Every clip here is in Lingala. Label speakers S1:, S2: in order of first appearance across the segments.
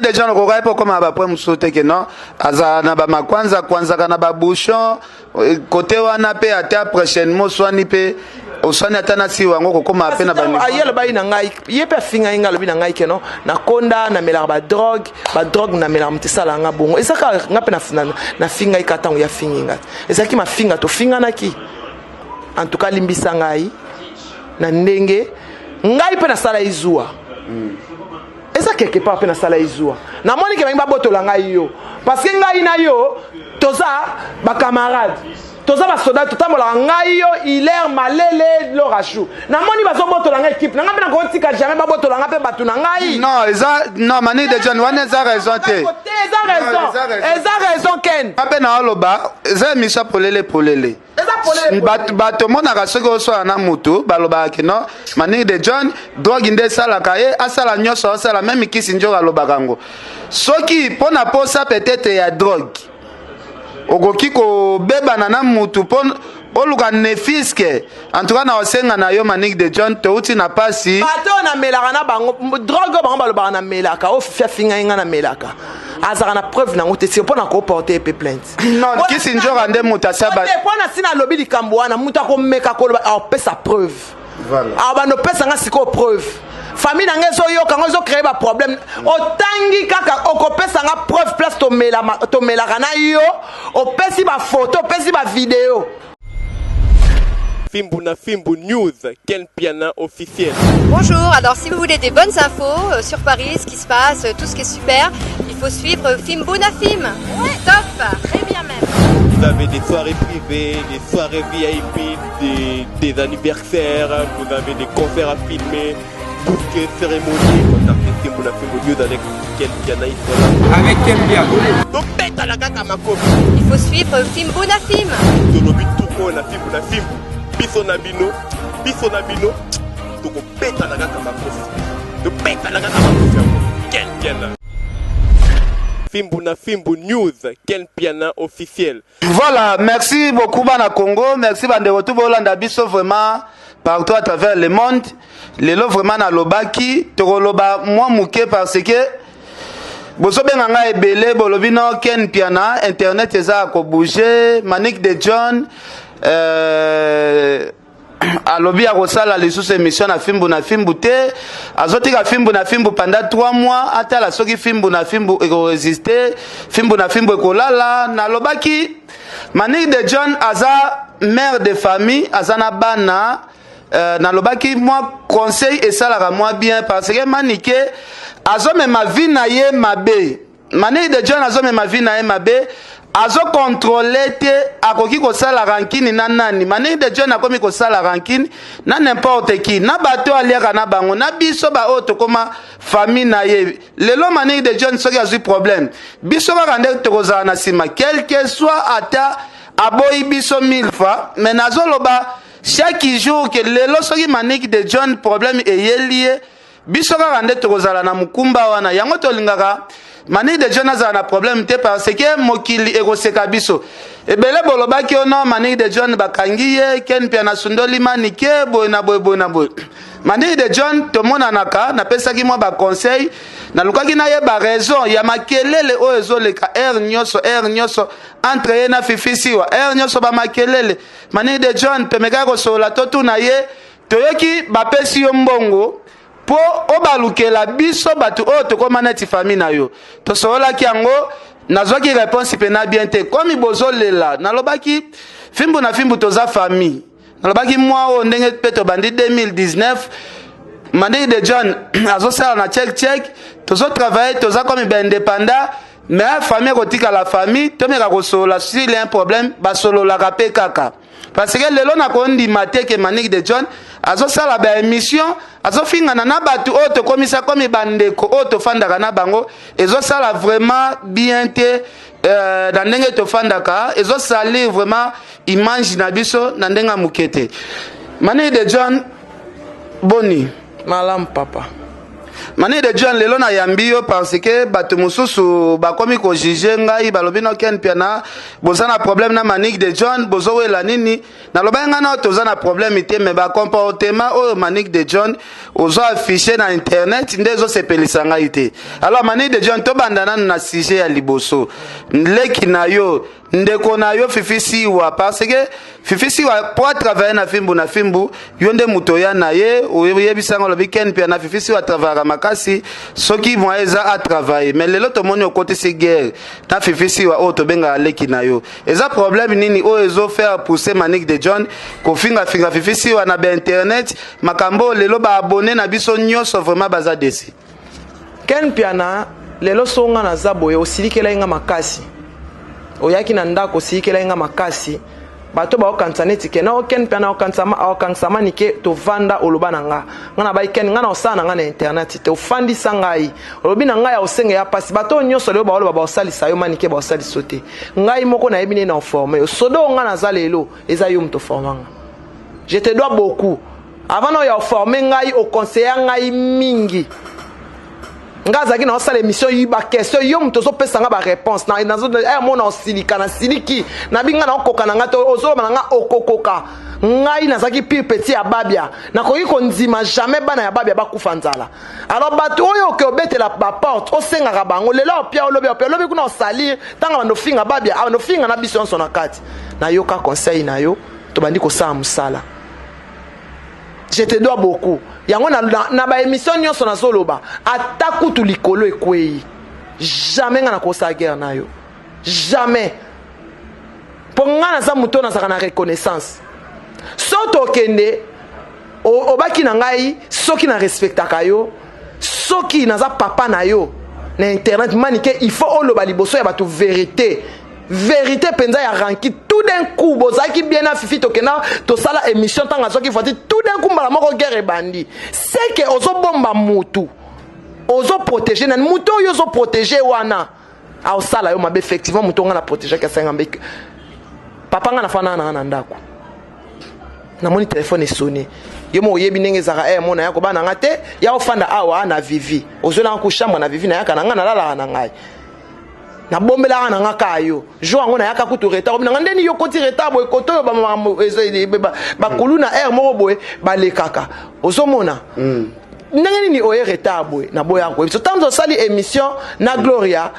S1: Déjà on regarde pas comme à point musote que non aza na ba makwanza kwanza kana ba bouchon côté wana pe ata prochainement swani pe oswani ata na si wango kokoma pe na ba
S2: ayele ba ina ngai ye pe finga inga lobi na ngai ke non na konda na mela ba drogue na mela mtisala nga bongo ezaka nga pe na finga ikata ya finga ezaki ma finga to finga na ki en tout cas limbisa ngai na ndenge ngai pe na sala izua eza quelque part pe na sala izua na moni ke ba botola ngai yo parce que ngai na yo toza ba camarade toza ba soda totambola ngai yo hilaire malele lorachou na moni bazo botola ngai équipe na ngai na ko tika jamais ba botola ngai pe batu na ngai
S1: non eza non mani de John wana eza raison te eza raison ken ape na oloba eza misa polele bato monaka soki oswala na mutu balobaka kino mani de John drogue nde esalaka ye asala nyonso asala meme kisi nzoka alobaka yango soki mpo na posa peut-être ya drogue okoki kobebana na mutu mpo oluka nefiske en tout cas na osenga na yo Manique de John touti na pasi bato na melaka na bango drogue bango balobaka na melaka ofifia finga inga na melaka azaka na preuve nango te mpo na koporte epe plainte non kisi nzoka nde mutu asaba mpo na sina alobi likambo wana mutu akomeka koloba aopesa preuve awa bandopesa nga sikoyo preuve famille na ngezo yoka ngozo créer ba problème otangi kaka okopesa nga preuve place to melaka na yo opesi ba photo opesi ba vidéo
S3: Fimbu na Fimbu News, quel piano officiel.
S4: Bonjour, alors si vous voulez des bonnes infos sur Paris, ce qui se passe, tout ce qui est super, il faut suivre Fimbu na Fim. Ouais. Top, très bien même.
S3: Vous avez des soirées privées, des soirées VIP, des anniversaires, vous avez des concerts à filmer, tout ce qui est cérémonie. Contactez Fimbu na Fimbu News avec quel piano il faut là. Avec quel piano. Donc pète à la gaga ma copie.
S4: Il faut suivre Fimbu na Fim.
S3: Tolobi tout ko na Fimbu na Fimbu. Biso na bino, toko peta la gaka makofi. To peta la gaka makofi. Quel Fimbu na Fimbu News, quel piano officiel. Voilà, merci beaucoup bana Congo, merci bande retour Hollande biso vraiment partout à travers le monde. Lelo vraiment na lobaki, to loba moi muke parce que boso benganga ebele bolobi no ken piana internet eza ko bouger Manique de John alobi akosala lisusu émission na Fimbu te azotika Fimbu na Fimbu pendant 3 mois atala soki Fimbu na Fimbu ekoresiste Fimbu na Fimbu ekolala nalobaki Manique de John aza mère de famille aza na bana nalobaki moi conseil esalaka moi bien parce que Manique azomema vie na ye mabe Manique de John azomema vie na ye mabe azo contrôler te akoki kosala rankini na nani Manique de John akomi kosala rankini na n'importe qui na bato aliaka na bango na biso ba oto koma famille na ye lelo Manique de John soki azui problème biso kaka nde tokozala na sima quel que soit ata aboyi biso 1000 fois mais nazoloba chaque jour que lelo soki Manique de John problème eyeli biso kaka nde tokozala na mukumba wana yango tolingaka Manique de John azala na problème te parce que mokili ekoseka biso ebele bolobaki ono Manique de John bakangi ye ken pia na sundoli Manique boye na boye Manique de John tomonanaka napesaki mwa ba conseil nalukaki na ye ba raison ya makelele oyo ezoleka nyonso entre ye na fifisiwa nyonso ba makelele Manique de John pemeka kosola totu na ye toyoki bapesi yo mbongo po obalukela biso batu oyo tokoma neti famille na yo tosololaki yango nazwaki réponse pena bien te komi bozolela nalobaki Fimbu na Fimbu toza famille nalobaki mwa oyo ndenge pe tobandi 2019 Manique de John azosala na check tozotravaille toza komi baindépendant mais famille kotika la famille tomeka kosolola s'il y a un problème basololaka pe kaka parce que lelo nakondima te ke Manique de John azosala ba émission azofingana na batu oyo tokomisa komi bandeko oyo tofandaka na bango ezosala vraiment bien te na ndenge tofandaka ezosali vraiment image na biso na ndenge muke te Manique de John boni
S2: malam papa
S1: Mani de John lelo na yambio parce que bato mususu bakomi ko juger ngai balobi no ken piana bozana problème na Manique de John bozo wela nini na loba ngana tozana problème ite mais ba comportement o Manique de John ozo afficher na internet ndezo sepelisa ngai ite. Alors Manique de John to bandana na sujet ya liboso leki na yo ndeko na yo fifisi wa parce que fifisi wa pour travailler na fimbu yonde mutoya na ye oyebisanga lobi ken piana fifisi wa travailler makasi soki moeza a travailler mais lelo to moni côté si guerre ta fifisi wa auto benga leki na yo eza problème nini o ezo faire pousser Manique de John ko finga fifisi wa na internet makambo lelo ba abonné na biso nyoso vraiment baza desi
S2: ken piana lelo songa na zaboye osilikela inga makasi oyaki na ndako osilikela inga makasi bato ba okanisa neti ke na oken piana okansama nike tovanda oloba na nga ngana ba iken ngana osana nga na internet te ofandisa ngai olobi na ngai ya osenge ya pasi bato nyonso lelo ba oloba ba osalisa yo manike ba osalisa te ngai moko na yebine na former yo sodo nga na zalelo eza yo mto formanga je te dois beaucoup avant no ya former ngai au conseiller ngai mingi ngazaki na osala émission yiba question yo mtozo pesa nga ba réponse na nazo mona osilika na siliki na binga na okoka na ngato ozolo na nga okokoka ngai nazaki pire petit ya babia na koki konzima jamais bana ya babia bakufa nzala alors bato oyo ke obetela ba porte osenga bango lelo opia olobi kuna osalir tanga bando finga babia bando finga na biso nso na kati na yo ka conseil na yo to bandi ko sa musala je te dois beaucoup yango na ba émission nyonso na soloba atakutu likolo ekwei jamais nga na kosa guerre na yo jamais pour nga na za muto na saka na reconnaissance soto kende obaki na ngai soki na respectaka yo soki na za papa na yo na internet manike il faut oloba liboso ya bato vérité penza ya ranki tout d'un coup bozaki bien na fifi tokena to sala émission tanga soki fati tout d'un coup mbala moko guerre bandi c'est que ozo bomba mutu ozo protéger na mutu yo ozo protéger wana a osala yo mabe effectivement mutu nga na protéger ka senga mbek papa nga na fana na ndako na moni téléphone est sonné yo mo yebi ndenge zaka mona yako bana ngate ya ofanda awa na vivi ozo na ku chambre na vivi na yaka na nga na lala na ngai na bombela na ngaka yo jo ngo na yaka kutu retard na ndeni yo koti retard boy koto yo ba kuluna moko boy ba lekaka ozomona ndenge ni oye retard boy na boya ko so tanzo sali émission na Gloria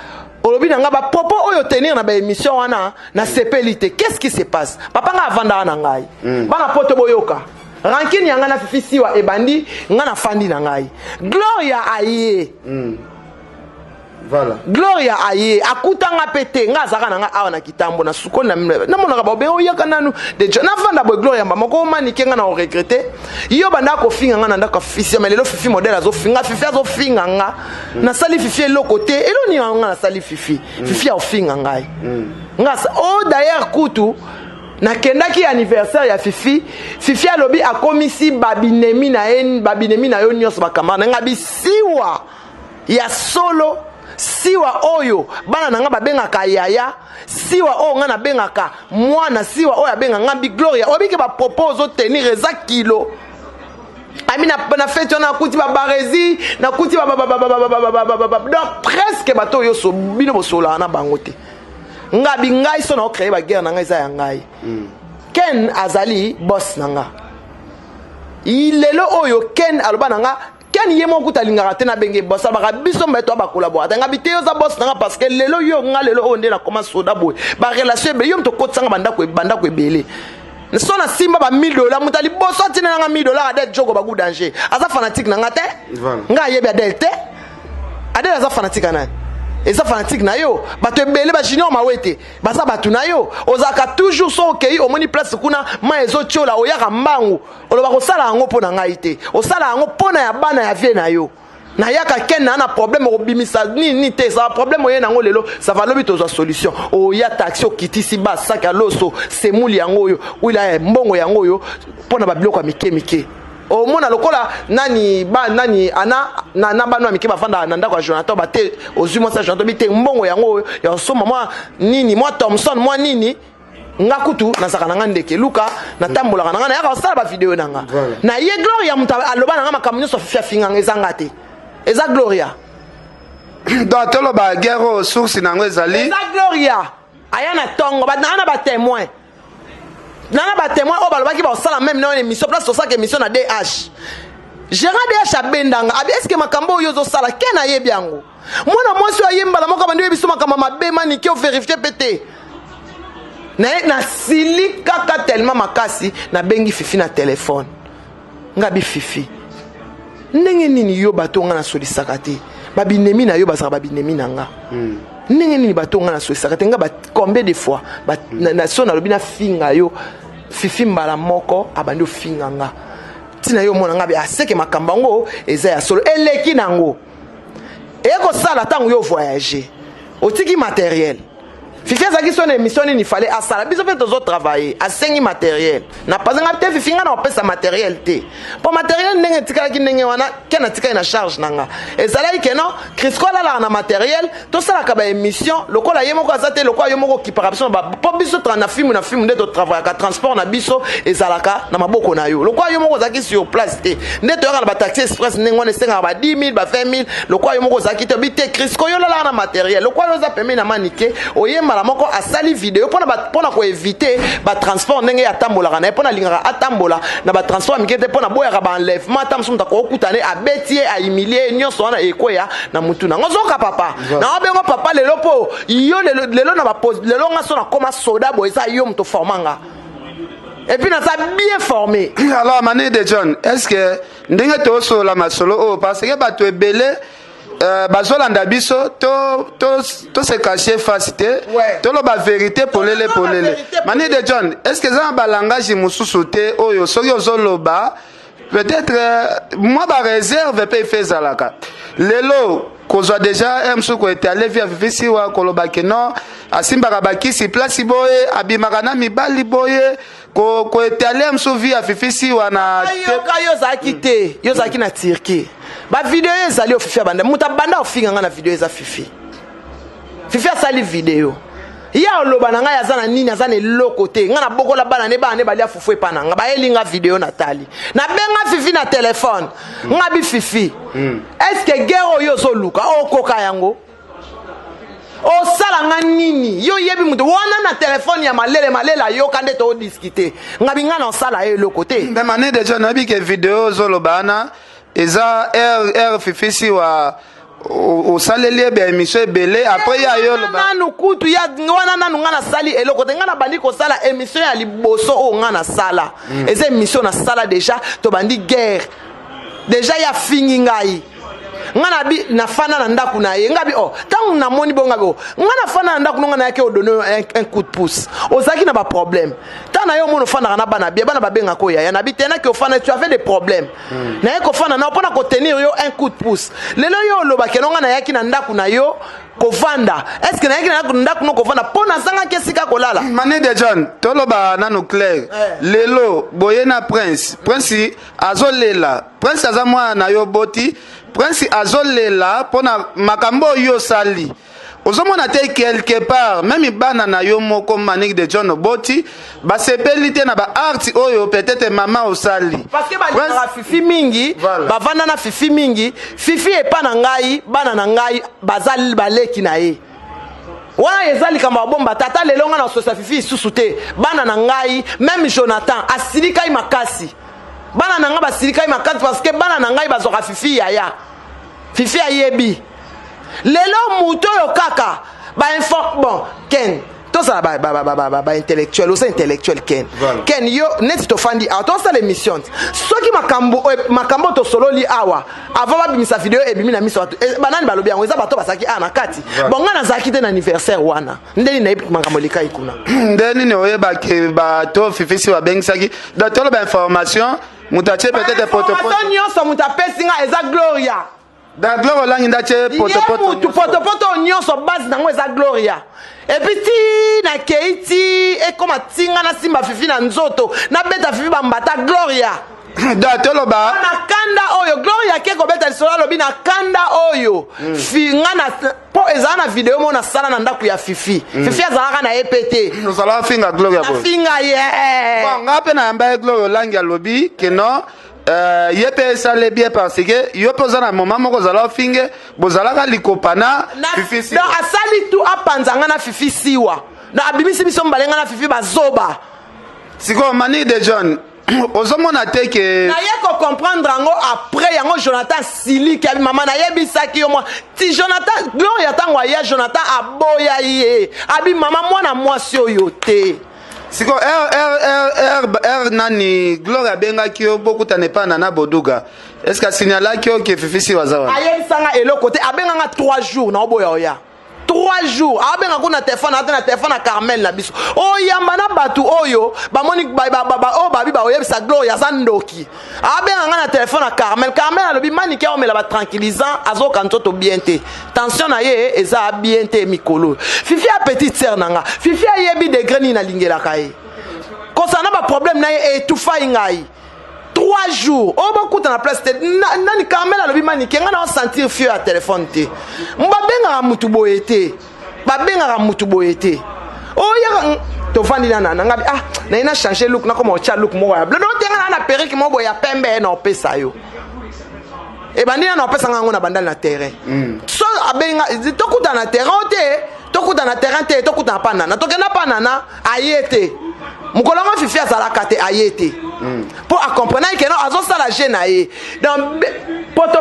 S2: olobi na nga ba propos oyo tenir na ba émission wana na sepelité qu'est-ce qui se passe papa nga avanda na ngai bana poto boyoka rankini yanga na fifisi wa ebandi nga na fandi na ngai Gloria aye
S1: voilà
S2: Gloria aye akutanga pete nga zaka na nga awa na kitambo na sukoni na mona ba be oyaka nanu de na vanda bo Gloria mama ko manike nga na o regretter yo banda ko finga nga na ndaka fisi mais lelo fifi modèle azo finga nga na sali fifi elo côté elo ni nga na sali fifi o finga ngai nga d'ailleurs kutu na kendaki anniversaire ya fifi alobi akomisi babinemi na yo nyos bakamana nga bisiwa ya solo siwa oyo bana nanga babengaka yaya siwa o nga na bengaka mwana siwa oyo abenga ngambi Gloria obiki ba propose tenir eza kilo ami na fête na kuti ba barezi na kuti ba donc presque bato yo so bino bosola na bango te ngabi ngai so na créer ba guerre na ngai za ya ngai Ken azali boss nanga ilelo oyo Ken aloba nanga Ken yemo kutalingaka te na benge bossa baka biso mbeto ba collaborateur nga biteyo za boss nanga parce que lelo yo nga lelo onde na koma soda boy ba relation be yo mtoko tsanga banda ko ebele so na simba ba $1000 mutali bosso atina nga $1000 ade jogo ba good danger aza fanatique nanga te nga yebi adelte ade aza fanatique na eza fanatique na yo bato ebele ba junior mawete baza batu na yo ozaka toujours so okei omoni place kuna ma ezo tiola oyaka mbangu oloba ko sala ngo pona ngai te osala ngo pona ya bana ya vie na yo na yaka Ken na problème obimisa ni te ça problème oye nango lelo ça va lobi tozo solution o ya taxi okitisi ba saka loso semuli yango yo wila mbongo yango yo pona ba biloko mike o mona lokola nani ana na bano amiki bafanda na ndako ya Jonathan bate ozimo sa Jonathan bite mbongo yango ya soma moi nini moi Thompson moi nini nga kutu na saka nanga ndeke luka na tambola nanga na ya sala ba video nanga na ye Gloria muta aloba nanga makamunyo so fia finga ezanga te eza Gloria
S3: donc toloba guerre source nango ezali
S2: eza Gloria aya na tongo nana ba témoin o balobaki ba osala même na émission place osaka émission na DH Gérard DH abendanga abi est-ce que makambo oyo zosala kena yebi yango mwana mwasi ayemba la moko bandi biso makambo mabe maniki o vérifier pété na sili kaka tellement makasi na bengi Fifi na téléphone ngabi Fifi ndenge nini yo bato nga na solisaka te babinemi na yo basaka babinemi na nga ndenge nini bato nga na solisaka te nga ba combien de fois na so na lobi na finga yo Fifi mbala moko abandi ofinga nga tina yo mona nga be aseke makambo ngo eza ya solo eleki nango eko sala tango yo voyager otiki matériel Fifi azaki son émission il fallait à ça biso fait d'autres travailler à 5 matériel na pas nga te Fifi nga na opesa matériel te pour matériel ndenge tikala ki ndenge wana kena tikala na charge nanga ezala ikeno Crisco la na matériel to sala ka ba émission lokola yemo ko azate lokola yemo ko kiparaption ba po biso na film nde to travailler ka transport na biso ezala ka na maboko na yo lokola yemo ko zaki sur place te nde to na ba taxi express ndenge wana senga ba 10000 ba 20000 lokola yemo ko zaki te bité Crisco yo la na matériel lokola za peme na manike oyema la moko asali vidéo pona ko éviter ba transport ndenge ya tambola kana pona lingaka atambola na ba transport mikete pona boya ka ba enlèvement tam sumta ko kutane abetie a humilier nyonso wana ekoya na mutu na ngozoka papa na obengo papa lelo po yo lelo na ba pose lelo nga so na koma soda boy ça yo mto formanga et puis na ça bien formé.
S3: Alors Mané de John, est-ce que ndenge to so la masolo parce que ba to ebele bazolanda biso to se cacher face te to lo ba vérité polele Mané de John, est-ce que ça ba langage mususu te oyo soki ozoloba peut-être moi ba réserve pe fezalaka lelo kozwa déjà mso ko étalé via Fifi wa koloba ke non asimbaka bakisi place boye abimaka na mibali boye ko étalé mso via Fifi wa na
S2: yo zaki te yo zaki na Turquie ba vidéo ezali o Fifi banda muta banda ofinga nga na vidéo eza Fifi asali vidéo ya oloba na nga ya zana nini azana eloko te nga na bokola bana ne bana ne balia fufu epana nga ba elinga vidéo natali na benga Fifi na téléphone nga bi Fifi est-ce que guerre yo zo luka o koka yango o sala nga nini yo yebi mutu wana na téléphone ya malela yo kande to discuter nga bi nga na sala eloko te
S3: mais Mané déjà na bi ke vidéo zo lobana eza Fifi wa o saleli be émission ebele après ya yo lo
S2: ba nanu kutu ya wana nanu ngana sali eloko te ngana bandi ko sala émission ya liboso o ngana sala eza émission na sala déjà to bandi guerre déjà ya fingi ngai ngana bi na fana na ndaku na ye ngabi tangu na moni bonga go ngana fana na ndaku ngana yake o donner un coup de pouce ozaki na ba problème tana yo mono fana na bana ba benga ko ya na bi tena ke fana tu avais des problèmes na ye ko fana na pona ko tenir yo un coup de pouce lelo yo loba ke ngana yaki na ndaku na yo ko vanda est-ce que na yaki na ndaku no ko vanda pona sanga kesika ko lala
S3: Mané de John toloba nanu clair lelo boyena prince azolela prince azamwa na yo boti Prince azolela pona makambo yo sali ozomona te quelque part même bana na yo moko Mané de John Boti ba sepelité na ba art oyo peut-être maman osali
S2: parce que ba Fifi mingi ba vanda na Fifi mingi Fifi epa na ngai bana na ngai bazali baleki na ye wana ezali kama bomba tata lelo nga na sosa Fifi susute bana na ngai même Jonathan asilika makasi bana na nga basilika makasi parce que bana na ngai bazoka Fifi yaya Fifi ayebi lelo muto yo kaka ba info bon ken to ça ba intellectuel aussi intellectuel ken yo net to fandi a to ça l'émission soki makambo to solo li awa avant ba bimisa vidéo e bimi na miso banani balobi yango eza bato basaki na kati bon nga na zaki te na anniversaire wana ndeni na makambo lika ikuna
S3: ndeni ne oyeba ke ba to Fifi si wa bengisaki da to ba information mutache peut-être protocole
S2: nyonso mutapesi nga eza Gloria
S3: da Gloria langi ndache
S2: potopoto nyonso base nango eza Gloria et puis ti na keiti e koma tinga na simba Fifi na nzoto na beta Fifi bambata Gloria
S3: da toloba
S2: na kanda oyo Gloria ke ko beta lisolo lobi na kanda oyo finga na po ezana video mo na sala na ndaku ya Fifi Fifi azalaka na EPT
S3: nous allons finga Gloria
S2: na finga ye
S3: bon ngape na yamba Gloria langi lobi que non ye mpe esale bien parce que yo mpe oza na moma moko ozala ofinge bozalaka likopana fifi siwa
S2: asali tu apanzanga na fifi siwa na abimisi biso mbalenga na fifi bazoba
S3: sikoyo Mani de John ozomona te ke
S2: naye comprendre yango après yango Jonathan siliki abi mama nayebisaki yo mwa ti Jonathan Gloria tango aya Jonathan aboya ye abi mama mwana mwasi oyo te
S3: siko nani Gloria abengaki yo bokutana epai na Boduga est-ce que asignalaki yo ke fifi siwa aza wana
S2: ayebisanga eloko te abenganga 3 jours na oboya oya 3 jours abenga kuna telefone na Carmel na biso oyamba na batu oyo bamoni o babi ba oyebisa Gloria za ndoki abenga na telefone na Carmel alobi manike omela ba tranquillisant azoka ntoto bien te tension na ye eza bien te mikolo fifi a petite sœur nanga fifi ayebi degré ni na lingela kai kosana ba problème na ye etufa ngai 3 jours o bakuta na place nani Carmel alobi manike nga na sentir fio à téléphone te mbabenga mutu boyete babenga mutu boyete o ya to vandi na ngabi na ina changer look na comme o cha look mo ya bleu donc tenga na perruque mo boya pembe na opesa yo e bandina na opesa nga ngona bandal na terrain so abenga tokuta na terrain te tokuta na terrain te tokuta na panana tokena panana ayete mukolonga fifi azalaka te ayete pour accompagner que non azosala jeune ye donc poto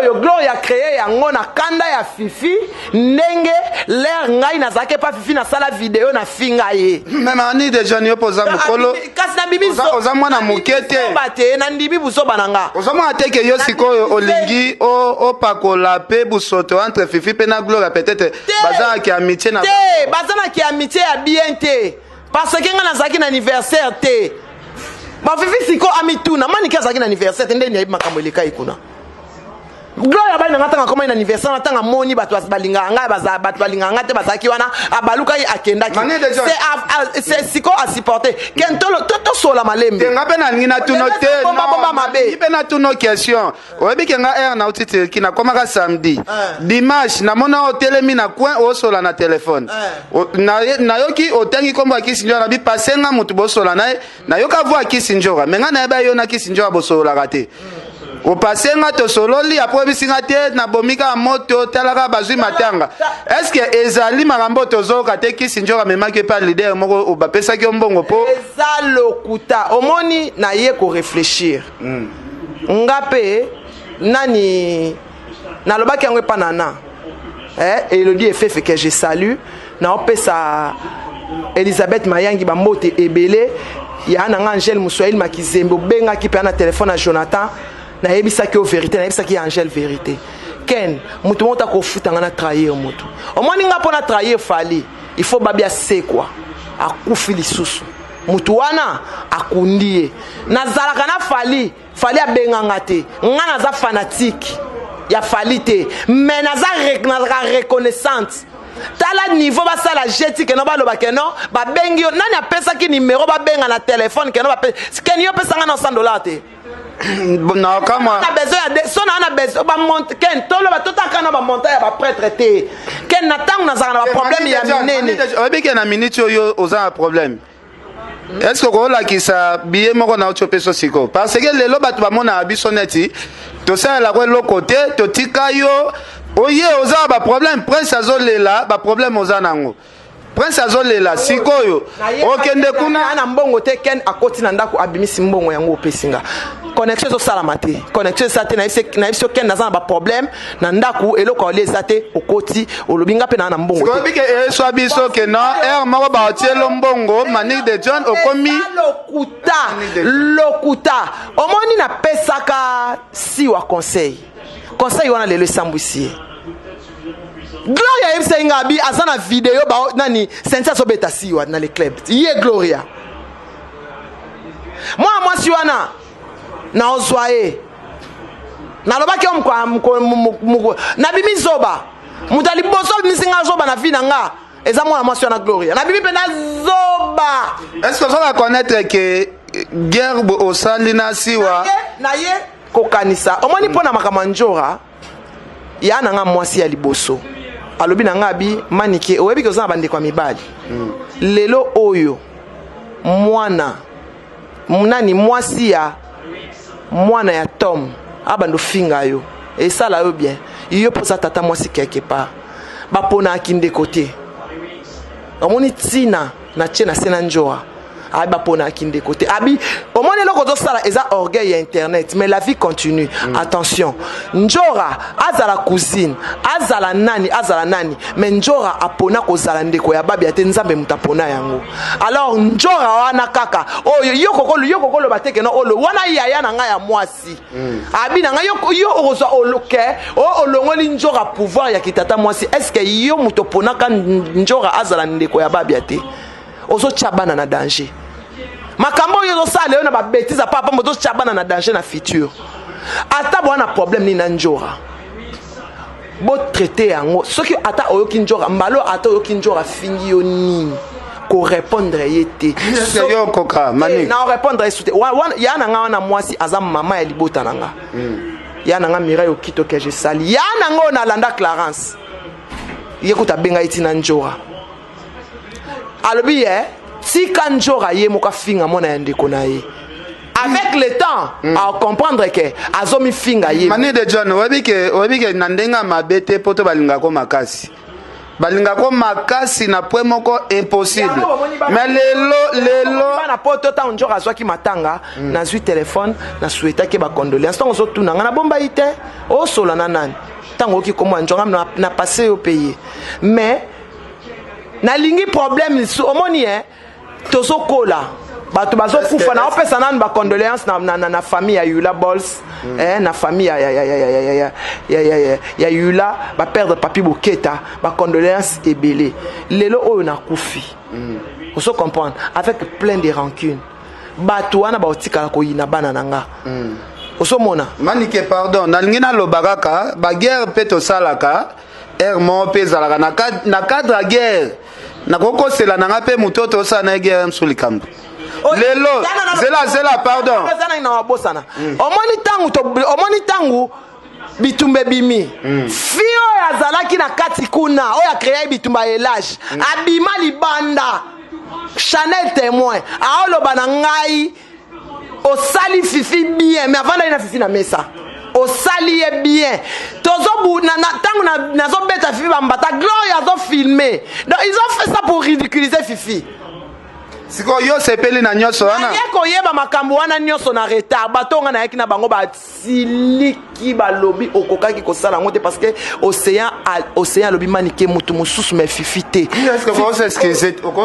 S2: yo Gloria créé yango na kanda ya fifi ndenge l'air ngai na zake pa fifi na sala vidéo na finga ye
S3: mais Mani de John yo poza mukolo
S2: kasi na bibi
S3: oza mwana mukete
S2: bate na ndibi buso bananga
S3: ozomona te ke yo sikoyo olingi opakola pe busoto entre fifi pe na Gloria peut-être bazalaki amitié na
S2: te bazalaki amitié ya bien te parce que nga nazaki na anniversaire te ba fifi siko amituna mani kazaki na anniversaire te ndeni yabi makambo eleka ikuna Gloria bali na ngata ngakoma na anniversaire na tanga moni batu balinga nga batu balinga nga te bazaki wana abaluka yi akendaki c'est siko a supporter kentolo toto sola malembe
S3: tenga pe na ngina tuno te
S2: bomba mabe
S3: ipe na tuno question oyebi ke nga na utite ki na komaka samedi dimanche na mona hotelemi na coin o sola na téléphone na yoki otengi kombo akisinjora bi pasenga mutu bo sola na yoka voix akisinjora menga na yeba yo na kisinjora bo sola kate o pasenga to sololi apo bisinga te na bomika moto talaka bazui matanga est-ce que ezali marambo tozoka te kisinjora memaki pa leader moko o bapesa ki mbongo po
S2: ezalokuta omoni na ye ko réfléchir ngape nani na lobaki yango panana Elodie Efefe que je salue na opesa Elisabeth Mayangi bambote ebele ya na Angel Muswahili makizembe benga ki pe na téléphone à Jonathan na yebisaki o vérité na yebisaki Angel vérité ken mutu mota ko futanga na trahir mutu omoni nga pona trahir fali il faut babia se quoi akufi lisusu mutu wana akundie nazalaka na fali abenga ngate nga naza fanatique ya fali te mais naza reconnaissante tala niveau basala jeti ke no baloba ke no babengi yo nani apesa ki numéro babenga na téléphone ke no bapesa ken yo pesa nga na $100 te
S3: non kama
S2: na besoin de son na besoin ba monte ken tolo ba totaka na ba monter ya ba prêtre te ken na tangu na zana ba problème ya minene
S3: obi ke na minute yo oza un problème est-ce que kola kisa biye moko na ochopeso siko parce que lelo batu ba mona biso neti to ça la ko lo côté to tika yo oye oza ba problème prince azolela ba problème oza nango prince azolela sikoyo okende kuna
S2: na mbongo te ken akoti na ndako abimisi mbongo yango opesinga connexion zo sala mate connexion sa te na biso ken na ba problème na ndako eloko oleza te okoti olobinga pe na mbongo te
S3: sikobi ke eso biso ke no moko ba otielo mbongo Mani de John okomi
S2: lokuta omoni na pesaka si wa conseil wana lelo sambwisi Gloria yebisa ngabi azana video ba nani sensa so beta siwa na le club ye Gloria moi siwana na ozwaye na lobaki omko na bimi zoba mutali boso misinga zoba na vina nga eza moi siwana Gloria na bimi pe na zoba
S3: est-ce que ça va connaître que guerre au salina siwa
S2: na ye kokanisa omoni pona makamanjora ya na nga mwasi ya liboso alobi na ngabi manike oyebi ke ozana bande kwa mibali lelo oyo mwana munani mwasi ya mwana ya Tom abando finga yo et ça là yo bien yo posa tata mwasi quelque part ba pona akinde côté omoni tina na tchena sena njora abi ba pona akinde côté abi omoni loko zo sala eza orgueil ya internet mais la vie continue. Attention, njora azala cousine azala nani mais njora apona ko zala ndeko ya babi ate nzambe mutapona yango. Alors njora wana kaka oyo yo kokolo bateke no olo wana yaya na nga ya mwasi abi na nga yo ozwa oloke o olongoli njora pouvoir ya kitata mwasi. Est-ce que yo mutopona ka njora azala ndeko ya babi ate ozo chabana na danger makambo yo sala yo na ba bêtise papa moto chabana na danger na futur ata bwana problème ni na njora bo traiter yango soki ata oyoki njora mbalo ata oyoki njora fingi yo nini ko répondre yete
S1: yo koka mani
S2: na répondre soute ya na nga wana mwasi aza mama ya libota nanga ya na nga Mireille Okito que je sali ya na nga na landa Clarence yekuta benga iti na njora alobi tika njora ye moka finga mona ya ndeko na ye avec le temps à comprendre que azomi finga ye
S1: mani de John webike na ndenga mabete poto balinga ko makasi na point moko impossible mais lelo
S2: na poto ta njora azwaki matanga na zui téléphone na souhaita ke ba condoléances tango zo tuna ngana bomba ite o sola na nani tango ki komo njora na passé au pays mais na lingi problème omoni tozo kola bato bazo kufa na opesa nanu ba condoléances na famille ya Yula Balls na famille ya Yula ba perdre papi Boketa ba condoléances ebele lelo oyo na kufi oso comprendre avec plein de rancune bato wana ba otikala ko yina bana nanga oso mona
S1: manike pardon na lingi na lobakaka ba guerre peto salaka mo pezalaka na cadre guerre na koko sela na nga pe mutoto sa na guerre msulikambo lelo zela pardon omoni tangu bitumbe bimi fio ya zalaki na kati kuna oya créer bitumba elage abima libanda Chanel témoin aoloba na ngai osali fifi bien mais avant d'aller na fifi na mesa osali ye bien tozo tangu nazo beta fifi bambata Gloria azo filmé donc ils ont fait ça pour ridiculiser fifi siko yo sepeli na nyoso wana
S2: yeko yeba makambo wana nyoso na retard batonga na yaki na bango ba siliki balobi okokaki ko sala ngote parce que océan lobi manike mutu mususu me fifite
S1: est-ce que vous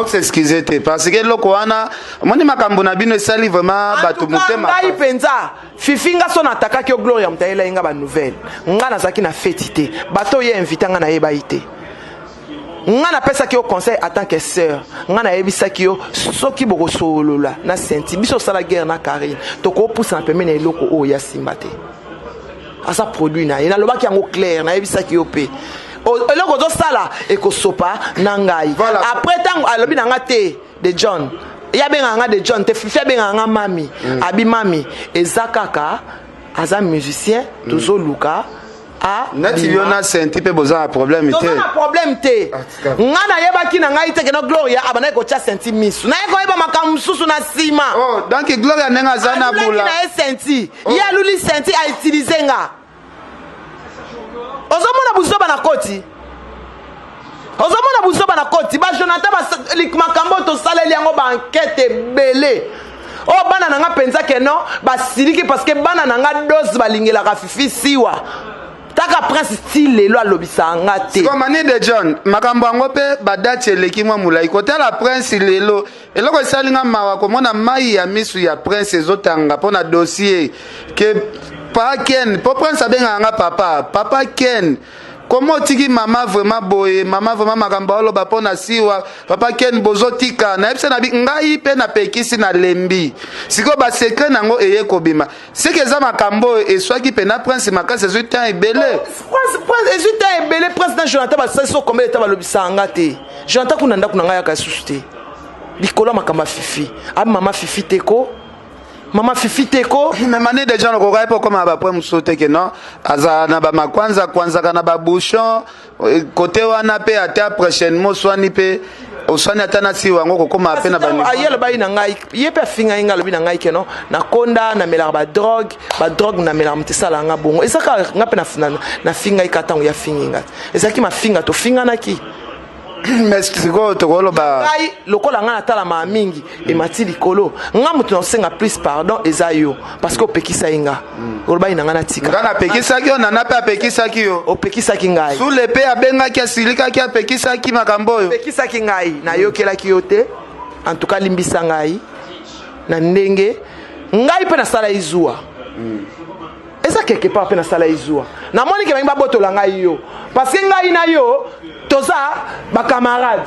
S1: s'excuser parce que loko wana moni makambo na bino esali vraiment batu mutema
S2: ngai penza fifinga so na takaki o Gloria mtaela inga ba nouvelle ngana zaki na fetité bato ye invité ngana yeba ite ngana pesa ki au conseil en tant que sœur ngana yebisa ki yo soki boko solola na senti biso sala guerre na Karine to ko poussa na pemene eloko o ya simbate asa produit na ina lobaki yango clair na yebisa ki yo pe eloko zo sala e ko sopa na ngai après tango alobi na nga te de John ya benga nga de John te fifi benga nga mami abi mami ezakaka aza musicien tozo luka
S1: nati yo na senti pe boza problème te
S2: na problème te ngana yeba ki na ngai te ke no Gloria abana ko cha senti misu na ko yeba makam susu na sima
S1: donc Gloria nenga zana bula
S2: na senti ya luli senti a utiliser nga ozomona buzoba na koti ba Jonathan ba lik makambo to saleli yango ba enquête belé bana na nga penza ke no ba siliki parce que bana na nga dose balingela ka fifi siwa taka prince style lelo alobisa ngate
S1: komani de John makambo yango pe badati eleki mwa mulai kotala prince lelo eloko esalinga mawa komona mai ya misu ya prince ezotanga mpona dossier ke pa Ken po prince abenganga papa Ken comment tiki mama vraiment boye mama vraiment makambo oloba mpona siwa papa Ken bozotika na yebisa na bi ngai pe na pekisi na lembi siko ba secret nango eye kobima sike eza makambo eswaki pe na prince makasi ezwi temps ebele
S2: prince ezwi temps ebele prince na Jonathan basalisi okomele eta balobisa nga te Jonathan kuna ndako na ngai yaka susu te likolo makambo fifi abi mama fifi teko
S1: mais mané des gens ko ka po comme ba point musote ke non aza na ba makwanza kana ba bouchon côté wana pe ata prochainement swani pe oswani ata na si wango kokoma pe na ba niveau
S2: ayelo ba ina ngai ye pe finga inga lobi na ngai keno na konda na melaka ba drogue na melaka mtisala nga bongo ezaka nga pe na finga ikata ya finga ezaki ma finga to finga na ki
S1: mais siko to kolo ba
S2: ngai lokola nga natala ma mingi e mati likolo nga mutu na senga plus pardon ezayo parce que opekisa inga koloba ina nga na tika
S1: nga na pekisa ki ona na pe apekisa ki yo
S2: opekisa ki ngai
S1: sous le pe abenga ki asilika ki apekisa ki makambo yo
S2: opekisa ki ngai na yokela ki yote en tout cas limbisa ngai na ndenge ngai pe na sala izua eza quelque part pe na sala izua na moni ke ba botola ngai yo parce que ngai na yo toza ba camarade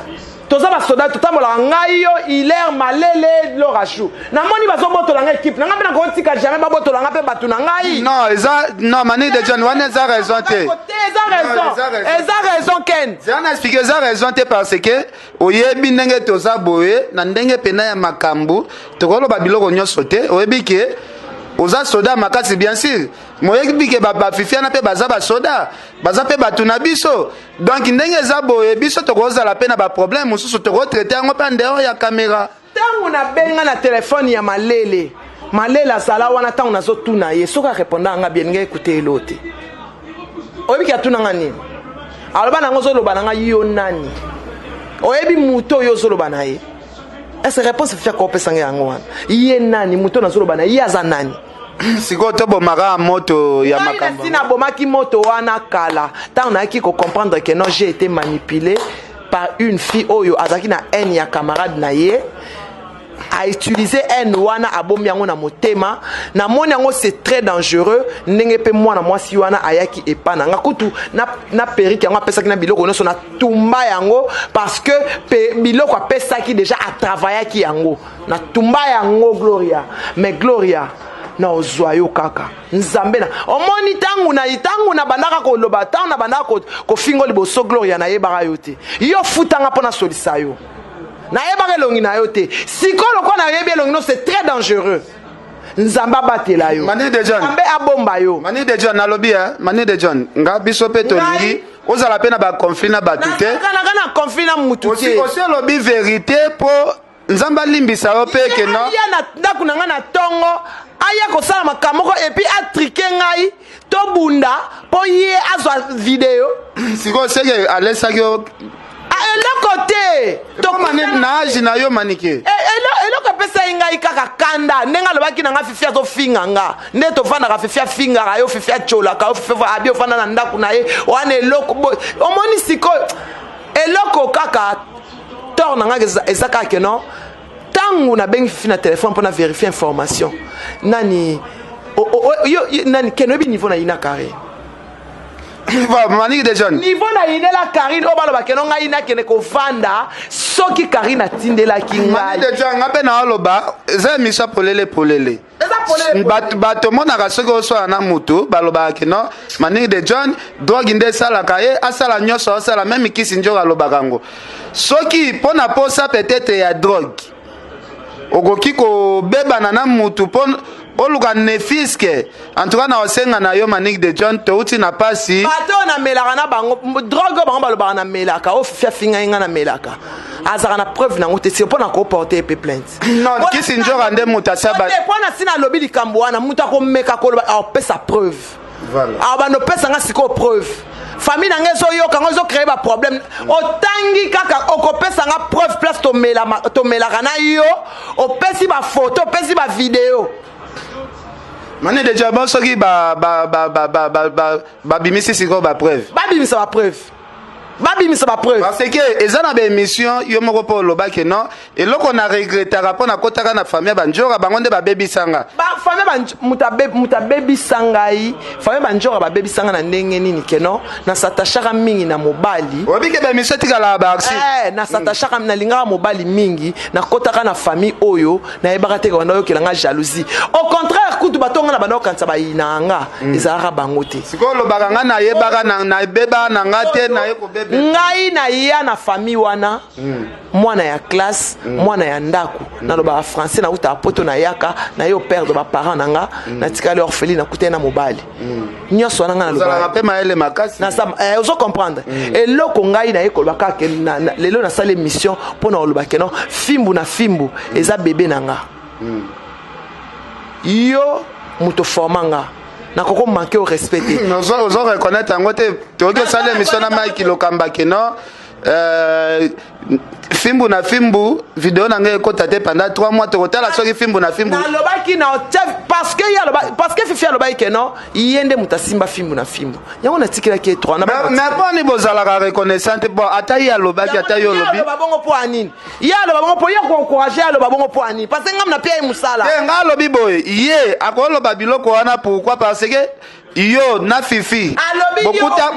S2: toza ba soda totambola ngai yo hilaire malele lorachou na moni bazo botola ngai équipe na ngai na ko tika jamais ba botola ngai pe batu na ngai
S1: non eza non mani de John wana eza raison te
S2: eza raison ken
S1: zana expliquer eza raison te parce que oyebi ndenge toza boye na ndenge pena ya makambu tokoloba biloko nyonso te oyebi ke oza soda makasi bien sûr moyebi ke bafifiana pe baza basoda baza pe batu na biso donc ndenge eza boye biso tokozala pe na baproblème mosusu tokotraite yango mpe ndeo ya kamera
S2: ntango nabenga na telefone ya malele azala wana ntango nazotuna ye soki areponda nga bien nga ekute elo te oyebi ke atunanga nini aloba nango ozoloba nanga yo nani oyebi mutu oyo ozoloba na ye ese réponse fia ko pesanga yango wana ye nani mutu nazoloba na ye aza nani
S1: sikoyo tobomaka moto ya makambo
S2: si nabomaki moto wana kala ntango nayaki kocomprendre que non j'ai été manipulé par une fille oyo azalaki na haine ya camarade na ye a utilisé haine wana abomi yango na motema na moni yango c'est très dangereux ndenge pe mwana mwasi wana ayaki epana nga kutu na periki yango apesaki na biloko nyonso na tumba yango parce que biloko apesaki déjà atravaillaki yango na tumba yango Gloria mais Gloria na ozwa yo kaka nzambe na omoni tangu na bandaka koloba tangu na bandaka kofingo liboso Gloria na yebaka yo te yo futanga mpona solisa yo na yebaka elongi na yo te sikolo kwa na yebi elongi no c'est très dangereux nzambe abatela yo
S1: Mani de John
S2: nzambe abomba yo
S1: Mani de John nalobi Mani de John nga biso pe tolingi ozala pe na ba conflit na batu te
S2: na conflit na mutu te
S1: aussi lobi vérité po nzamba limbisa yo pe ke non
S2: ya na ndako na nga na tongo aya kosala makambo moko et puis atrike ngai to bunda po ye azwa video
S1: siko seke alesaki yo
S2: eloko te
S1: na age na yo manike
S2: eloko epesa ngai kaka kanda ndenge alobaki na nga fifi azofinga nga nde tovandaka fifi afingaka yo fifi atyolaka yo fifi abi ofanda na ndako na ye wana eloko omoni sikoyo eloko kaka tor na nga eza kaka ke non ntango nabengi fifi na telefone mpona vérifier information nani keno yebi niveau na ye na carré
S1: Mani de John
S2: niveau na yinela Karine o baloba keno ngai na kene ko vanda soki Karine atindelaki ngai
S1: Mani de John ngape na oloba eza misa polele bato monaka soki oswala na mutu balobaka keno Mani de John drogue nde esalaka ye asala nyonso asala meme kisi njoka alobaka yango soki mpona posa peut-être ya drogue okoki kobebana na mutu mpona oluka nefiske en tout cas na osenga na yo Mani de John touti na pasi
S2: bato na melaka na bango drogue bango balobaka na melaka ofifia finga inga na melaka azaka na preuve nango te mpona koporte epe plainte
S1: non kisi njoka nde mutu asaba
S2: mpona sina alobi likambo wana mutu akomeka koloba aopesa preuve abando pesa nga sikoyo preuve famille na nga ezoyoka ngo ezocreye baproblème otangi kaka okopesa nga preuve place tomelaka na yo opesi bafoto opesi bavideo
S1: Mani de John soki babimisi sikoyo bapreuve
S2: babimisa bapreuve
S1: parce que eza na baémission yo moko mpo olobaki non eloko na regretaka mpo nakotaka na famille banjoka bango nde babebisanga
S2: mutu abebisa ngai famille banjoka babebisanga na ndenge nini keno nasatashaka mingi na mobali
S1: obike baémission etikala baaxi
S2: nasatashaka nalingaka mobali mingi nakotaka na famille oyo nayebaka te banda oyokelanga jalousie au contraire kutu batonga na banda okanisa bayina nga ezalaka bango te
S1: sikoyo olobaka nga nayebaka nabeba na nga te naye kobeba
S2: ngai na ya na famille wana mwana ya classe mwana ya ndako na loba français na uta poto na yaka na yo père de ba parents nanga na tikale orpheline na kuté na mobali nyonso wana nga na loba
S1: rapé maele makasi
S2: na ça ozo comprendre et loko ngai na ekolo baka ke lelo na sala émission pour na loba ke non fimbu na fimbu eza bébé nanga yo muto formanga na koko manquer au respect
S1: ozo reconnaître yango te toki osala émission na Mike Lokamba ke non fimbu na fimbu vidéo na ngai ekota te pendant 3 mois tokotala soki fimbu na fimbu
S2: nalobaki na parce que fifi alobaki ke non yende mutasimba fimbu na fimbu yango natikelaki 3
S1: mais poni bozalaka reconnaissante bon ata ye alobaki ata yo olobi
S2: babongo po anini ye aloba bongo po ye koencourage aloba bongo po anini parce que ngam na pia ye musala
S1: nga alobi boye ye akoloba biloko wana pourquoi parce que yo na fifi
S2: bokuta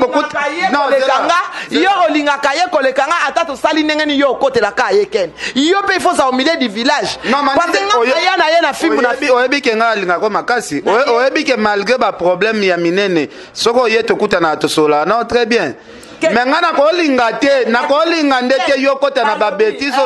S2: yo olingaka ye kolekanga ata tosali ndenge ni yo okotelaka ye ken yo mpe il faut ça au milieu du village parce que ngaya na ye na fimbu na
S1: oyebi ke nga alingako makasi oyebi ke malgré baproblème ya minene soki oye tokutana tosola non très bien mais nga nakolinga te nakolinga nde te yo kota na babétise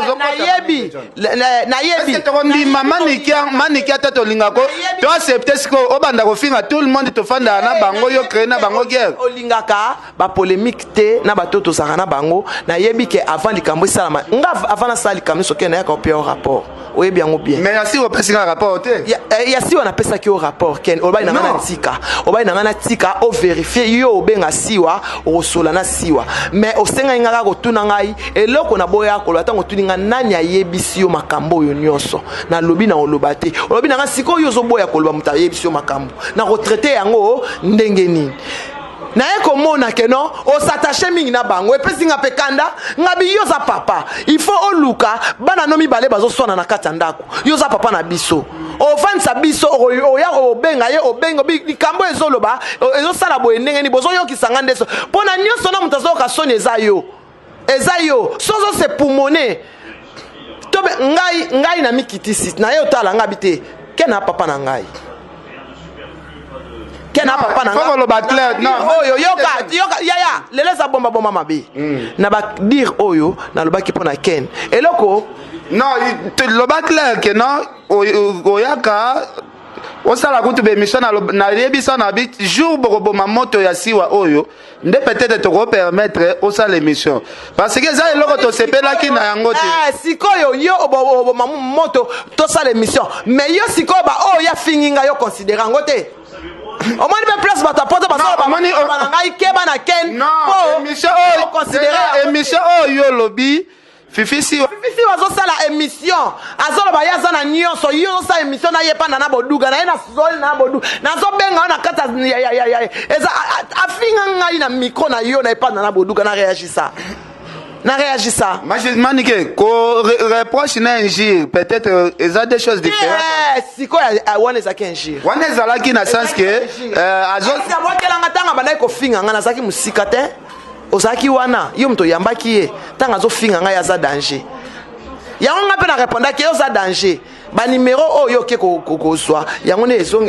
S2: nayebi
S1: tokondima maniki ata tolingako to accepte siko obanda kofinga tout le monde tofanda na bango yo créé na bango guerre
S2: olingaka bapolémique te na bato tozalaka na bango nayebi ke avant likambo esalama nga avant nasala likambo soki nayaka opia rapport oyebi yango bien
S1: mais yasi opesinga rapport te
S2: yasi wanapesaki yo rapport ken obai nanga na tika obai nanga na tika o vérifier yo obenga siwa osola na siwa mais osenga ngaka kotuna ngai eloko na boya kolo atango tuninga nani ayebisi yo makambo yo nyonso na lobi na oloba te olobi nanga siko yo zoboya koloba muta ayebisi yo makambo na retraité yango ndenge nini na eko mona ke non o s'attacher mingi na bango epesi nga pekanda ngabi yo za papa il faut oluka bana no mibale bazo sona na kati ndako yo za papa na biso o vansa biso o ya o benga ye o bengo likambo ezoloba ezo sala boye ndenge ni bozo yo kisanga ndeso pona nyonso na mutazo ka soni eza yo sozo se pulmoner tobe ngai na mikitisi na yo tala ngabi te kena papa na ngai kena papa na oyo yoka ya leleza bomba mabe na ba dire oyo na lobaki pona ken eloko
S1: non loba clair que non oyaka osala kutu bemission na yebisa na bit jour bokoboma moto ya siwa oyo nde peut-être toko permettre osala émission parce que za eloko tosepelaki na yango te
S2: sikoyo yo oboma moto tosala émission mais yo sikoyo ba oyo ya finginga yo considérer yango te au moins be place bata poto basala ba ngai keba na ken
S1: émission oyo lobi Fifi
S2: azosala émission azoloba yaza na nyonso yo osala émission na yepa na boduga na ye na zoli na boduga nazobenga na kata eza afinga ngai na micro na yo na yepa na boduga na réagissa
S1: Manike, ko reproche na injure, peut-être eza des choses différentes.
S2: Siko wana eza ki injure.
S1: Wana eza ki na sens que
S2: azosala wakelanga tanga bana ko finga ngana zaki musika te. Ozaki wana yo mto yambaki ye tanga zo finga nga ya za danger. Yango nga pe na répondre ke yo za danger. Ba numéro oyo ke ko soa yango ne zo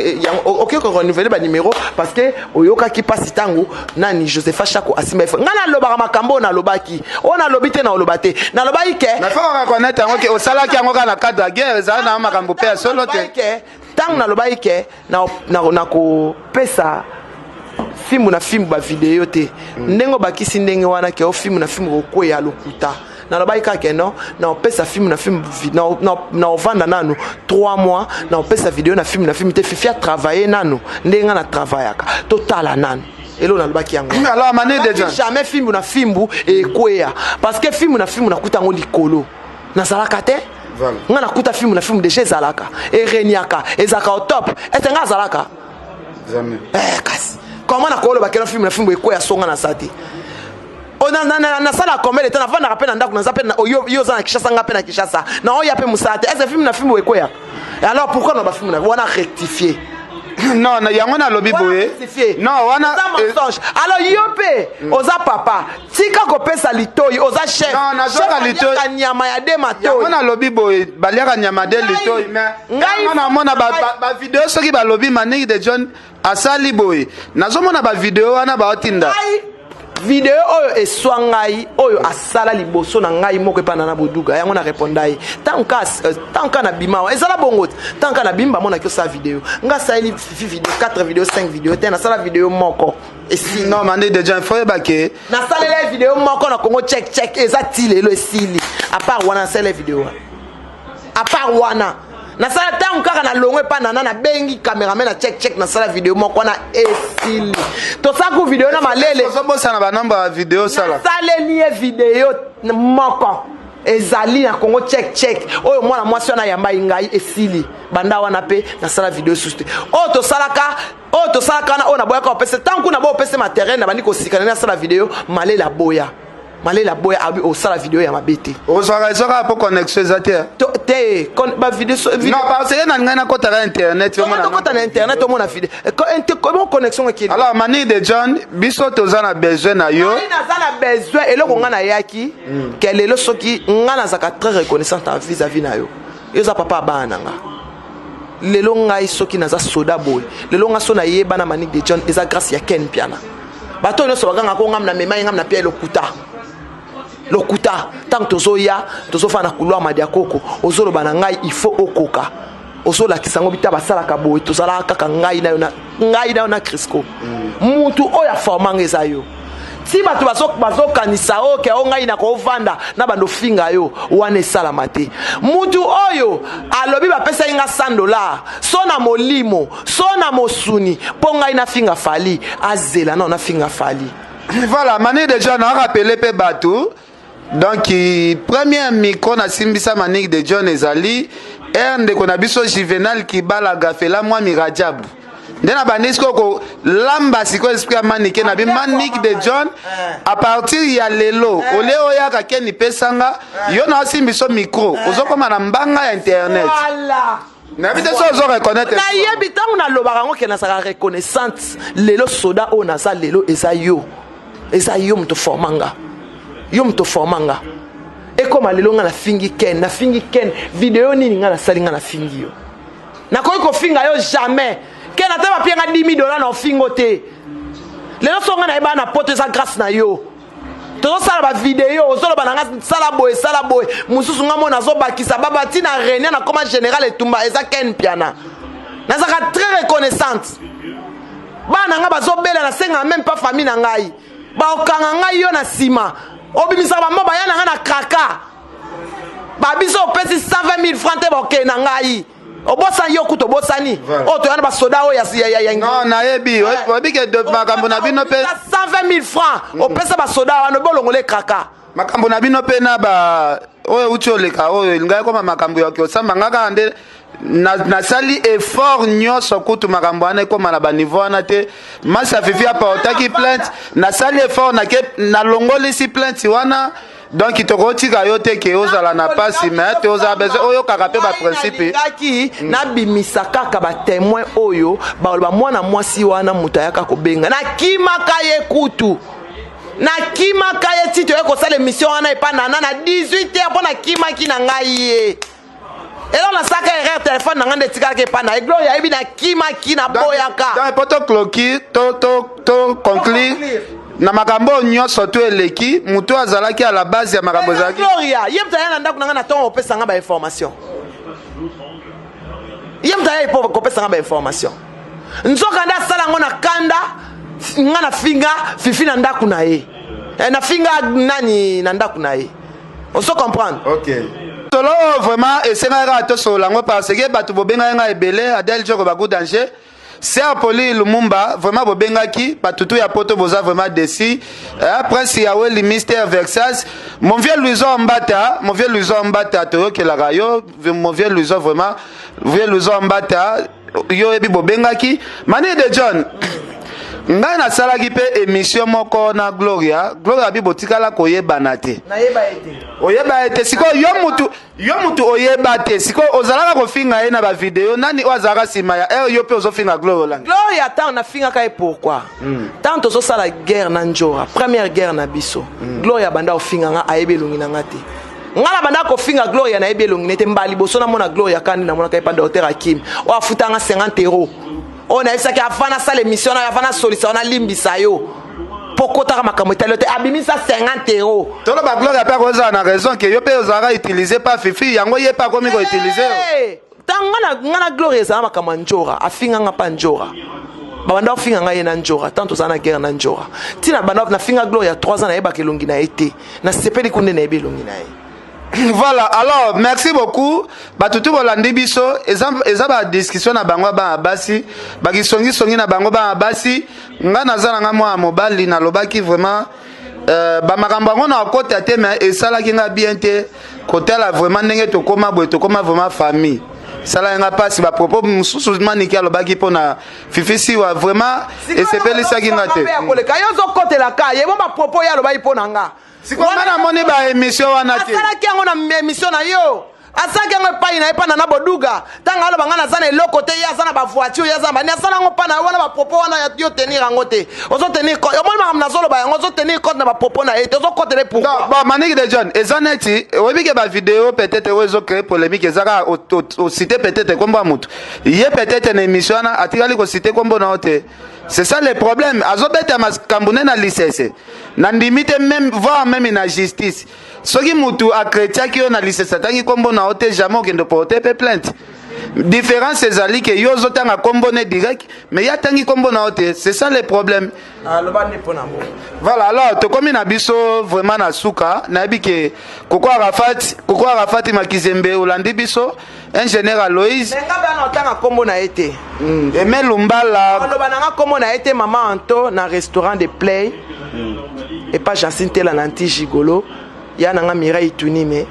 S2: OK ko renouveler ba numéro parce que oyoka ki pasi tango nani Joseph Chako asima ifo ngana lobaka makambo na lobaki ona lobite na olobate na lobaki ke
S1: na fa reconnaître yango ke osala ki yango kana cadre guerre za na makambo pe solo te
S2: tango na lobaki ke na ko pesa filmu na filmu ba video te ndengo bakisi ndenge wana ke o filmu na filmu ko ya lokuta na lobai kake non na opesa film na film na ovanda nanu 3 mois na opesa video na film te fifi a travailler nanu ndenga na travaillaka totala nanu elo na lobaki yango
S1: alors mané déjà
S2: jamais film na film e kwea parce que film na kuta ngo likolo na salaka te voilà nga na kuta film na film déjà zalaka e reniaka ezaka au top est nga zalaka
S1: jamais
S2: kasi comment na kolo bakela film e kwea songa na sati na sala combien de temps avant na rappel ndako na zape na yo za na Kishasa ngape na Kishasa na oya pe musate est-ce film na film wekoya alors pourquoi na ba film na wana rectifier
S1: non na yango na lobi boye non wana
S2: mensonge alors yo pe oza papa tika ko pesa litoyi oza chef
S1: non na zoka litoyi
S2: nyama ya de matoyi
S1: yango na lobi boye baliaka nyama de litoyi mais ngai na mona ba vidéo soki ba lobi Manique de John asali boye nazomona ba vidéo wana ba otinda
S2: video oyo eswa ngai oyo asala liboso na ngai moko epa na boduga yango na répondai tanka na bima ezala bongo tanka na bimba mona kyo sa video nga sali video 4 video 5 video te na sala video moko esi
S1: non mande déjà faut bake
S2: na sala les video moko na Congo check ezati lelo esili à part wana sala video à part wana na sala tangu kaka na longwe pa na bengi cameraman na check na sala video moko na esili to saku video na malele
S1: so bossa na ba number ya video sala
S2: sala lié video moko ezali na Congo check oyo mwana mwasi na yamba ingai esili banda wana pe na sala video suste o to salaka na ona boya ka opese tangu na bo opese matériel na bandi ko sikana na sala video malela boya abi o sala video ya mabete
S1: o soka po connexion ezate
S2: te ba video
S1: non parce que na ngana kota na internet
S2: na internet o mona video comment connexion qui
S1: alors Mani de John biso tozana besoin na yo
S2: na zana besoin eloko ngana yaki quel est le soki ngana zaka très reconnaissant vis-à-vis na yo yoza papa bananga lelo ngai soki naza soda boy lelo nga so na yeba na Mani de John eza grâce ya Ken Piana bato no so baganga ko ngam na mema ngam na pia lokuta tant tozoya tozofa na couloir madiakoko ozolo bana ngai il faut okoka ozola kisango bita basala kabo tozala kaka ngai na na Crisco mutu oya formanga ezayo si batu bazo kanisa oke o ngai na ko vanda na bando finga yo wane sala mate mutu oyo alobi ba pesa inga $100 so na molimo so na mosuni po ngai na finga fali azela na finga fali
S1: voilà Mani déjà na rappeler pe batu donc premier micro na simbisa Mani de John ezali ernde ko na biso Juvenal Kibala gafela moi mirajab ndena banisco ko lamba siko esprit manike na bi Mani de John à partir ya lelo oleo ya ka keni pesanga yo na simbiso micro ozokoma na mbanga ya internet
S2: voilà
S1: na bité so zo reconnaître
S2: na yebi tangu na lobaka ngo ke na saka reconnaissance lelo soda o na sa lelo eza yo mto formanga e koma lelo nga na fingi ken video nini nga na sali nga na fingi yo na ko finga yo jamais ken ata ba pianga $10,000 na fingo te lelo so nga na eba na poto eza grâce na yo tozo sala ba video ozolo bananga sala boy mususu nga mona zo bakisa baba tina réunion na comment général etumba eza Ken Piana nazaka très reconnaissante bana nga bazobela na senga même pas famille na ngai ba okanga ngai yo na sima obimisa ba mba yana nga na kraka ba biso opesi 120,000 francs te boke na ngai obosa yo kuto bosani o to yana ba soda o ya
S1: non na yebi obi ke de makambo na bino pe
S2: 120,000 francs opesa ba soda wana bolongole kraka
S1: makambo na bino pe na ba oyo ucholeka oyo ngai koma makambo ya kyosamba ngaka ande na sali effort nyonso kutu makambo wana ekoma na baniveau wana te masi afifi aportaki plainte na sali effort na longolisi plainte wana donc tokotika yo te ke ozala na pasi mais te ozala besoin oyo kaka pe ba principe
S2: na bimisa kaka ba témoin oyo ba mwana mwasi wana muta yaka kobenga na kimaka ye kutu na kimaka ye tito eko sala émission wana epa na 18h pona kimaki na ngai ye elo na saka erreur téléphone na ngande tikala ke pa na gloria ebi na kimaki na boyaka
S1: dans poto cloquer to conclure na makambo nyonso to eleki mutu azalaki à la base ya makambo zaki
S2: gloria yemta yana ndaku nanga na ton opesa nga ba information yemta ya ipo kopesa nga ba information nzoka nda sala ngo na kanda nga na finga fifi na ndaku na ye na finga nani na ndaku na ye on se comprendre
S1: OK solo vraiment esengaka to solo ngo parce que batu bobenga nga ebele adel joko ba good danger Ser Poli Lumumba, vraiment, Bobengaki, Patutu ya Poto Boza, vraiment décis. Après, si Yahweh, le mystère Vexas, mon vieux Luizo Mbata, Toyo Kelarayo, mon vieux Luizo, vraiment, vieux Luizo Mbata, Yo Ebi Bobengaki, Mani de John. Ngai na salaki pe émission moko na Gloria bi botika la koyeba na te oyeba ete siko yo mutu oyeba te siko ozalaka ko finga ye na ba video nani ozalaka sima ya yo pe ozofinga Gloria
S2: tant na finga kai pourquoi tant ozo sala guerre na njora première guerre na biso Gloria banda ofinga nga ayebelungi na ngate ngala banda ko finga Gloria na ayebelungi nete mbali boso na mona Gloria kandi na mona kai pa docteur Hakim o afutanga 50 €. On a eu ça qui a fait ça l'émission, on a fait ça limbisa yo. okotaka makambo etali te abimisa 50 euros
S1: tolo ba Gloria pe koza na raison que yo pe ozara utiliser pas fifi yango ye pas komi ko utiliser
S2: ngana Gloria ezala makambo ya njora afinganga pa njora babanda ofinga ngai na njora tant ozala na guerre na njora tina banda na finga Gloria 3 ans na yebaka elongi na ye te na sepeli kunde na yebe elongi na ye.
S1: Voilà, alors merci beaucoup. Batutu bolandi biso eza ba discussion na bango ba basi ba kisongi na bango ba basi nga nazala nga mwa mobali na lobaki vraiment ba makambo ngo na côté te mais esala ki nga bien te côté la vraiment ndenge to koma boy to koma vraiment famille. Sala nga pasi ba propos mususu maniki alobaki pona fifisi wa vraiment esepeli saki nga te.
S2: Yo zo côté la ka yebo ba propos ya lobaki pona nga.
S1: Sikoma na moni ba émission wana te.
S2: Asala ki ngo na émission na yo. Asala ki ngo pa ina pa na boduga. Tanga alo bangana zana eloko te ya zana ba voiture ya zana ni asala ngo pa na wana ba propos wana ya yo tenir ngo te. Ozo tenir compte. Yo moni ma na zolo ba ngo zo tenir compte na ba propos na ete ozo côté pour.
S1: Non, bon Maniki de John, ezaneti, obi ke ba vidéo peut-être ozo créer polémique ezaka au citer peut-être kombo mutu. Yé peut-être une émission na atikali ko citer kombo na ote. C'est ça le problème. Azobeta maskambune na licence. Na ndimite même voir même na justice. Soki mutu a chrétien qui na licence tangi kombo na ote jamais okende porter plainte. Différence ezali que yo zotanga kombo ne direct mais ya tangi kombo na ote. C'est ça le problème. Voilà, alors to komi na biso vraiment na suka na bike koko Arafat Makizembe Olandi biso ingénieur Aloïse
S2: nga ba na kombo na été
S1: Aimé Lumbala
S2: aloba na kombo na été maman Anto na restaurant de Play et pas Jacinthe la nanti gigolo ya na nga Mireille Tunime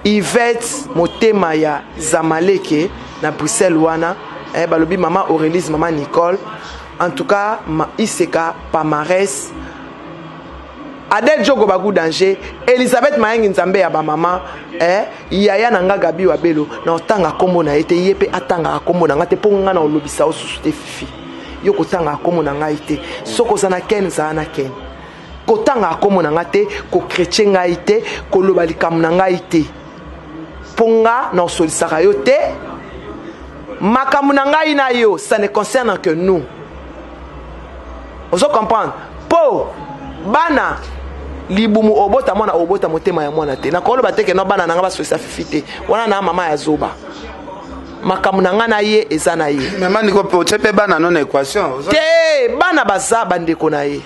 S2: Yvette Motema ya Zamaleke na Bruxelles wana balobi maman Aurélie maman Nicole. En tout cas, Iseka, Pamares, Adel Jogo Bagou Danger, Elisabeth Mayengi Nzambe ya ba maman, Yaya Nanga Gabi Wabelo, na otanga kombo na ete yepe atanga kombo na ngate ponga na olobisa osusu te fifi. Yo kotanga kombo na ngai te, soko zana ken zana ken. Kotanga kombo na ngate, ko chrétien ngai te, ko lobalika na ngai te. Ponga na osolisaka yo te. Makamu na ngai na yo, ça ne concerne que nous. Vous comprenez? Po bana libumu obota mona obota motema ya mwana te. Na kolo bateke no bana nanga ba sosa fifite. Wana na mama ya zoba. Makamu na ngana ye eza na ye.
S1: Maman ndiko po chepe bana non équation.
S2: Te bana baza bandeko na ye.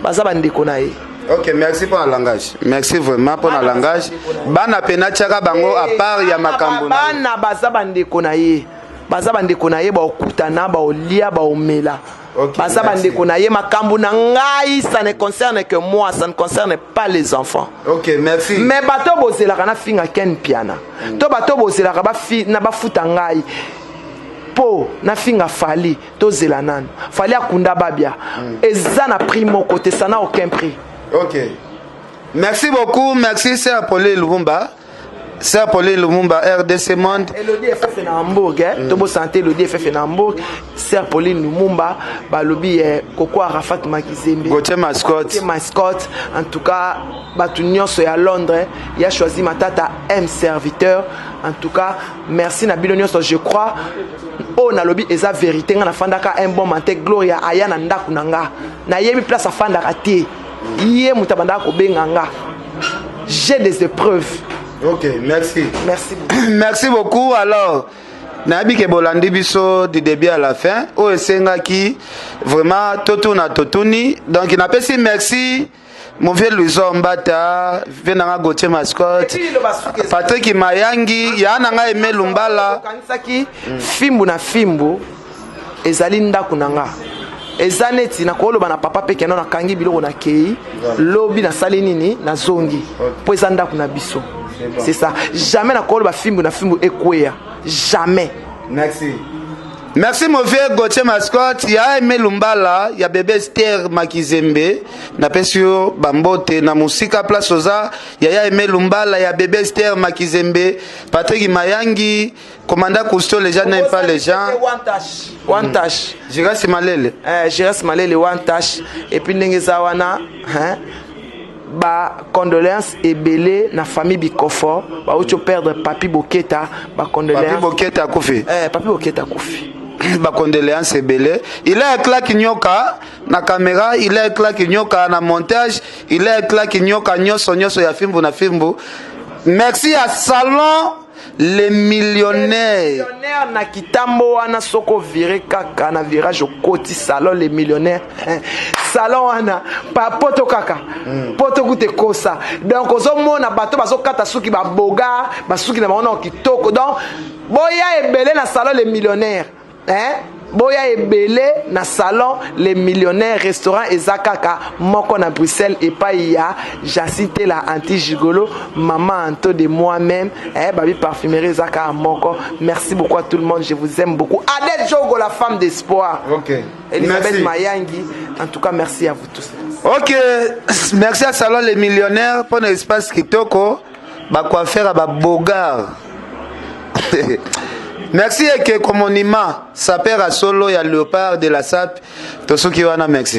S2: Baza bandeko na ye.
S1: OK, merci pour le langage. Merci vraiment pour le langage. Bana pena tchaka bango à part ya makambo na.
S2: Bana baza bandeko na ye. Baza bandeko na ye ba okutana ba olia ba omela. Baza bandeko na ye makambo na ngai, ça ne concerne que moi, ça ne concerne pas les enfants.
S1: OK, merci.
S2: Mais bato bozela kana finga ken piana. To bato bozela ka ba fi na ba futa ngai. Po na finga fali to zela nan. Fali akunda babia. Ezana primo côté ça n'a aucun prix.
S1: OK. Merci beaucoup, merci Sir Pauline Lumumba. Sir Pauline Lumumba, RDC Monde.
S2: Elodie FF na Hamburg, Tobo Santé, Elodie FF na Hamburg. Sir Pauline Lumumba, Balobi, Koko Arafat Makizembe.
S1: Gauthier Mascotte.
S2: Gauthier Mascotte. En tout cas, Batunion à Londres. Il a choisi ma tata M serviteur. En tout cas, merci Nabilonion, je crois. Oh, Nalobi, eza vérité. On a fandaka un bon manté. Gloria Ayana Ndakunanga. Na yemi place à fandaka ti. Yé mutabanda ko benganga. J'ai des épreuves.
S1: OK, merci.
S2: Merci beaucoup.
S1: Merci beaucoup. Alors, Nabi Kebolandi Biso du début à la fin. O Esengaki, vraiment, Totuna Totuni. Donc, il n'a pas si merci. Mon vieux Louison Mbata, Venanga Gauthier Mascotte, Patrick Mayangi, Yananga Aimé Lumbala.
S2: Fimbu na fimbu, Ezalinda Kunanga. Ezaneti na koloba na papa peke na kangi biloko na kei, lobi na salinini na zongi. Po ezanda kuna biso. C'est ça. Jamais na koloba fimbu na fimbu ekwea. Jamais.
S1: Merci. Merci mon vieux Gauthier Mascotte. Il y a Aimé Lumbala, il y a bébé Esther Makizembe, na pesio Bambote, na musika place oza, il y a Aimé Lumbala, il y a bébé Esther Makizembe, Patrick Mayangi, commandant Cousteau, les gens n'aiment pas les gens.
S2: One touch.
S1: J'irai Simalele.
S2: J'irai Simalele, one touch. Et puis Nengezawana, ba condoléances et belé na famille Bikofo, ba ucho perdre Papi Boketa, ba condoléances.
S1: Papi Boketa Koufi.
S2: Papi Boketa Koufi.
S3: ba condoléances ebele. Il a éclat kinyoka na caméra, il a éclat kinyoka na montage, il a éclat kinyoka nyoso ya fimbu na fimbu. Merci à Salon les millionnaires.
S2: Na kitambo wana soko viré kaka na virage au côté salon les millionnaires. Salon wana pa poto kaka. Poto kute kosa. Donc ozo mona bato bazo kata suki ba boga, basuki na maona kitoko. Donc boya ebele na salon les millionnaires. Boya ebele na salon les millionnaires restaurant ezakaka moko na Bruxelles et pas ya j'assiste la anti gigolo maman Anto de moi-même babi parfumerie ezaka moko. Merci beaucoup à tout le monde, je vous aime beaucoup. Adèle Jogo la femme d'espoir.
S3: OK.
S2: Elisabeth
S3: Merci.
S2: Mayangi, en tout cas merci à vous tous.
S3: OK, merci à Salon les millionnaires pour l'espace kitoko ba coiffeur ba bogar. Merci et que comme on ima, ça perd à solo ya léopard de la SAP. Tosuki wana merci.